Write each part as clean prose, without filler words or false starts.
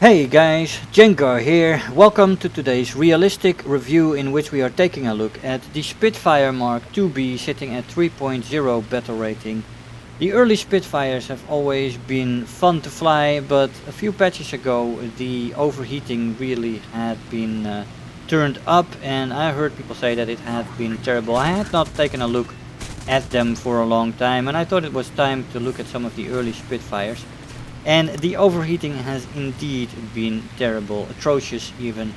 Hey guys, Jengar here. Welcome to today's realistic review in which we are taking a look at the Spitfire Mk IIB sitting at 3.0 battle rating. The early Spitfires have always been fun to fly, but a few patches ago the overheating really had been turned up, and I heard people say that it had been terrible. I had not taken a look at them for a long time, and I thought it was time to look at some of the early Spitfires. And the overheating has indeed been terrible, atrocious even.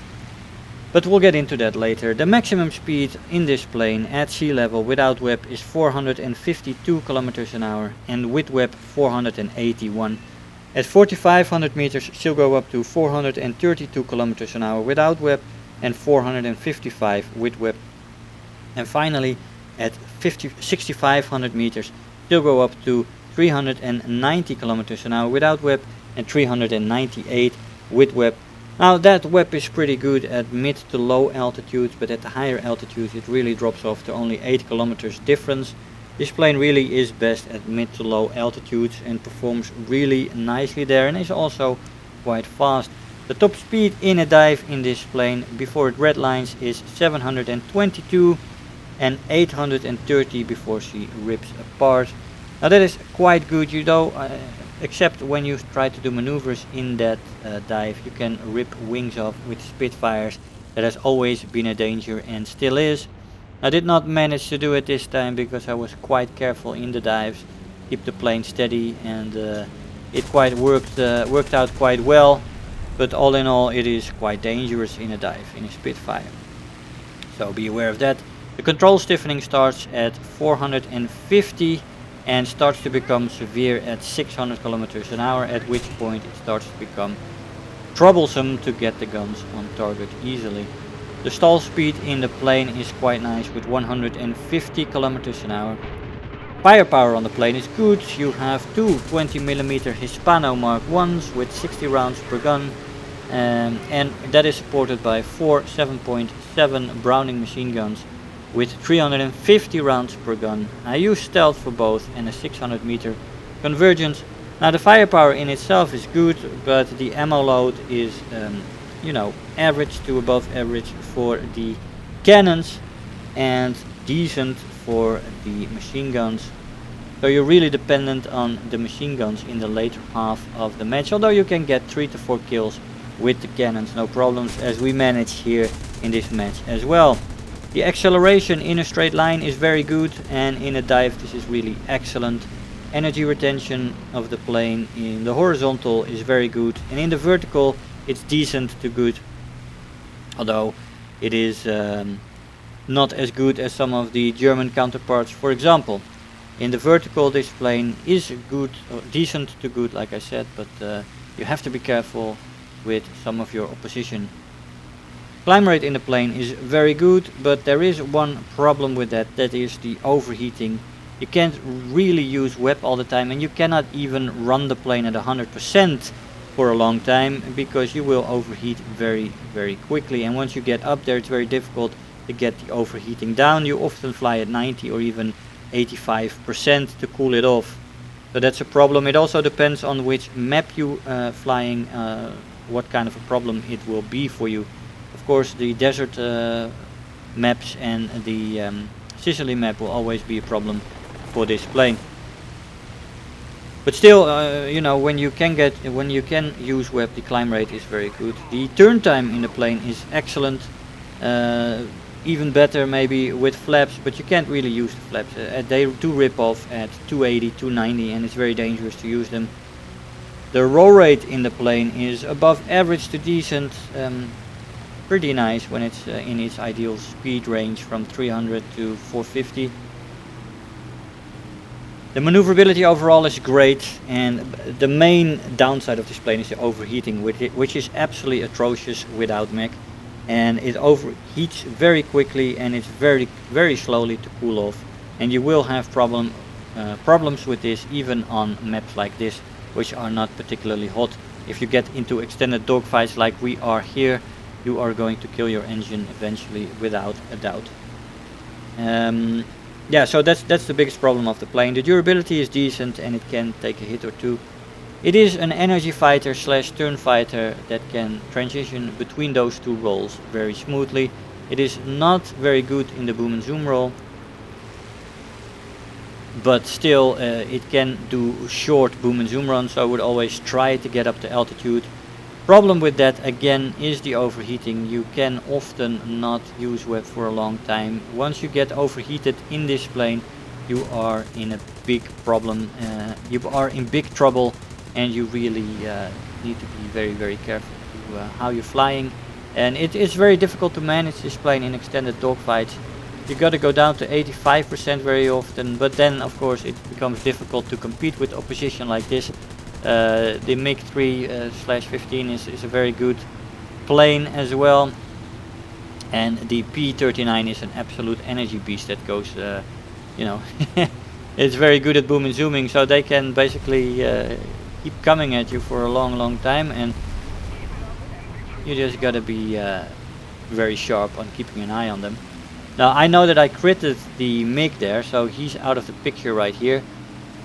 But we'll get into that later. The maximum speed in this plane at sea level without WEP is 452 km an hour and with WEP 481. At 4500 meters she'll go up to 432 km an hour without WEP and 455 with WEP. And finally at 6500 meters she'll go up to 390 km an hour without WEP and 398 with WEP. Now that WEP is pretty good at mid to low altitudes, but at the higher altitudes it really drops off to only 8 kilometers difference. This plane really is best at mid to low altitudes and performs really nicely there, and is also quite fast. The top speed in a dive in this plane before it redlines is 722 and 830 before she rips apart. Now that is quite good, except when you try to do maneuvers in that dive. You can rip wings off with Spitfires. That has always been a danger and still is. I did not manage to do it this time because I was quite careful in the dives, keep the plane steady, and it quite worked out quite well. But all in all, it is quite dangerous in a dive in a Spitfire, so be aware of that. The control stiffening starts at 450 and starts to become severe at 600 km an hour, at which point it starts to become troublesome to get the guns on target easily. The stall speed in the plane is quite nice with 150 km an hour. Firepower on the plane is good. You have two 20mm Hispano Mark 1s with 60 rounds per gun, and that is supported by four 7.7 Browning machine guns with 350 rounds per gun. I use stealth for both and a 600 meter convergence. Now the firepower in itself is good, but the ammo load is average to above average for the cannons and decent for the machine guns. So you're really dependent on the machine guns in the later half of the match, although you can get 3 to 4 kills with the cannons, no problems, as we manage here in this match as well. The acceleration in a straight line is very good, and in a dive this is really excellent. Energy retention of the plane in the horizontal is very good, and in the vertical it's decent to good, although it is not as good as some of the German counterparts. For example, in the vertical this plane is good, or decent to good like I said, but you have to be careful with some of your opposition. Climb rate in the plane is very good, but there is one problem with that, that is the overheating. You can't really use WEP all the time, and you cannot even run the plane at 100% for a long time, because you will overheat very quickly, and once you get up there it's very difficult to get the overheating down. You often fly at 90 or even 85% to cool it off, so that's a problem. It also depends on which map you flying, what kind of a problem it will be for you. Of course, the desert maps and the Sicily map will always be a problem for this plane. But still, when you can use WEP, the climb rate is very good. The turn time in the plane is excellent, even better maybe with flaps, but you can't really use the flaps. They do rip off at 280, 290, and it's very dangerous to use them. The roll rate in the plane is above average to decent. Pretty nice when it's in its ideal speed range from 300 to 450. The maneuverability overall is great, and the main downside of this plane is the overheating, which is absolutely atrocious without mech, and it overheats very quickly and it's very slowly to cool off, and you will have problems with this even on maps like this, which are not particularly hot. If you get into extended dogfights like we are here, you are going to kill your engine eventually, without a doubt. Yeah, so that's the biggest problem of the plane. The durability is decent and it can take a hit or two. It is an energy fighter slash turn fighter that can transition between those two roles very smoothly. It is not very good in the boom and zoom role, but still it can do short boom and zoom runs, so I would always try to get up to altitude. Problem with that again is the overheating. You can often not use web for a long time. Once you get overheated in this plane, you are in a big problem. You are in big trouble, and you really need to be very careful to how you're flying. And it is very difficult to manage this plane in extended dogfights. You got to go down to 85% very often, but then of course it becomes difficult to compete with opposition like this. The Mk III/15 is a very good plane as well, and the P39 is an absolute energy beast that goes, you know, it's very good at boom and zooming, so they can basically keep coming at you for a long time, and you just gotta be very sharp on keeping an eye on them. Now I know that I critted the MiG there, so he's out of the picture right here.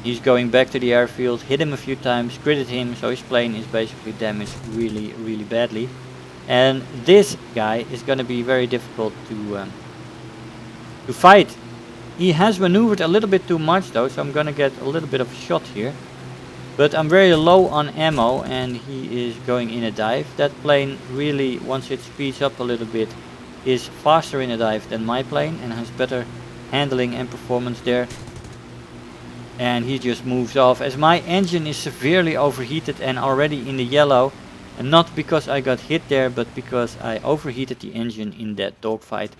He's going back to the airfield, hit him a few times, critted him, so his plane is basically damaged really badly. And this guy is going to be very difficult to fight. He has maneuvered a little bit too much though, so I'm going to get a little bit of a shot here. But I'm very low on ammo, and he is going in a dive. That plane really, once it speeds up a little bit, is faster in a dive than my plane and has better handling and performance there. And he just moves off as my engine is severely overheated and already in the yellow, and not because I got hit there, but because I overheated the engine in that dogfight.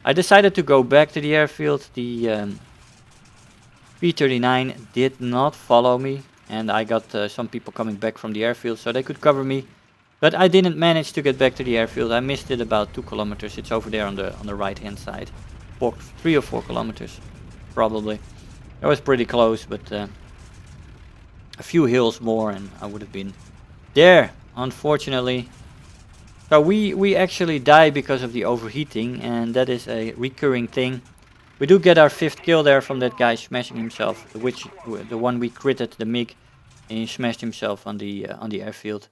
I decided to go back to the airfield. The P39 did not follow me, and I got some people coming back from the airfield so they could cover me, but I didn't manage to get back to the airfield. I missed it about 2 kilometers. It's over there on the right hand side, 3 or 4 kilometers probably. That was pretty close, but a few hills more and I would have been there, unfortunately. So we actually die because of the overheating, and that is a recurring thing. We do get our 5th kill there from that guy smashing himself, the one we critted, the MiG, and he smashed himself on the airfield.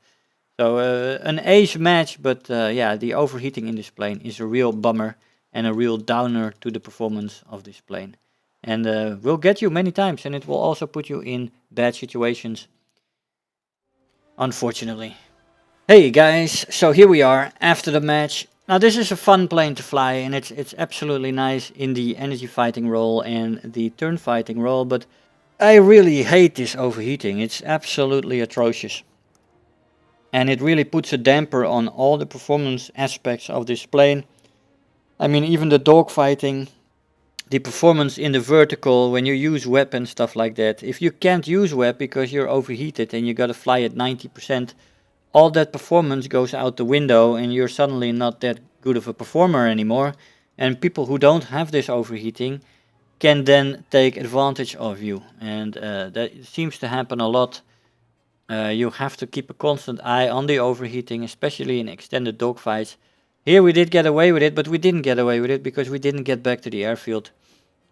So an ace match, but yeah, the overheating in this plane is a real bummer and a real downer to the performance of this plane. And will get you many times, and it will also put you in bad situations, unfortunately. Hey guys, so here we are after the match. Now this is a fun plane to fly, and it's absolutely nice in the energy fighting role and the turn fighting role, but I really hate this overheating. It's absolutely atrocious. And it really puts a damper on all the performance aspects of this plane. I mean, even the dogfighting, the performance in the vertical, when you use web and stuff like that. If you can't use web because you're overheated and you gotta fly at 90%, all that performance goes out the window and you're suddenly not that good of a performer anymore. And people who don't have this overheating can then take advantage of you. And that seems to happen a lot. You have to keep a constant eye on the overheating, especially in extended dogfights. Here we did get away with it, but we didn't get away with it because we didn't get back to the airfield.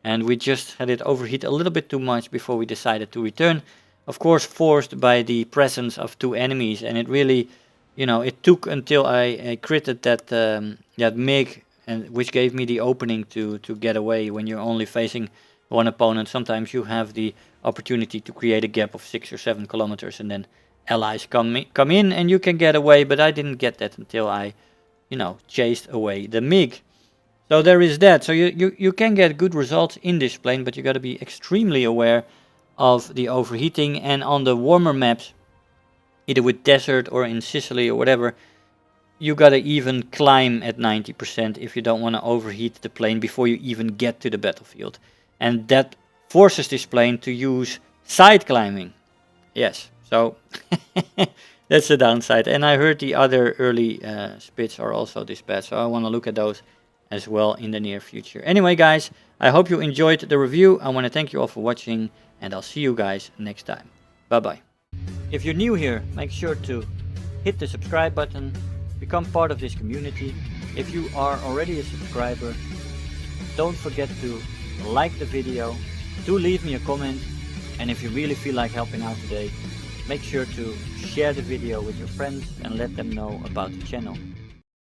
And we just had it overheat a little bit too much before we decided to return. Of course, forced by the presence of 2 enemies, and it really, you know, it took until I critted that MiG, and which gave me the opening to get away. When you're only facing one opponent, sometimes you have the opportunity to create a gap of 6 or 7 kilometers, and then allies come in and you can get away. But I didn't get that until I, you know, chased away the MiG. So there is that. So you can get good results in this plane, but you got to be extremely aware of the overheating. And on the warmer maps, either with desert or in Sicily or whatever, you got to even climb at 90% if you don't want to overheat the plane before you even get to the battlefield. And that forces this plane to use side climbing. Yes, so that's the downside. And I heard the other early Spits are also this bad, so I want to look at those as well in the near future. Anyway guys, I hope you enjoyed the review. I want to thank you all for watching, and I'll see you guys next time. Bye bye. If you're new here, make sure to hit the subscribe button, become part of this community. If you are already a subscriber, don't forget to like the video, do leave me a comment, and if you really feel like helping out today, Make sure to share the video with your friends and let them know about the channel.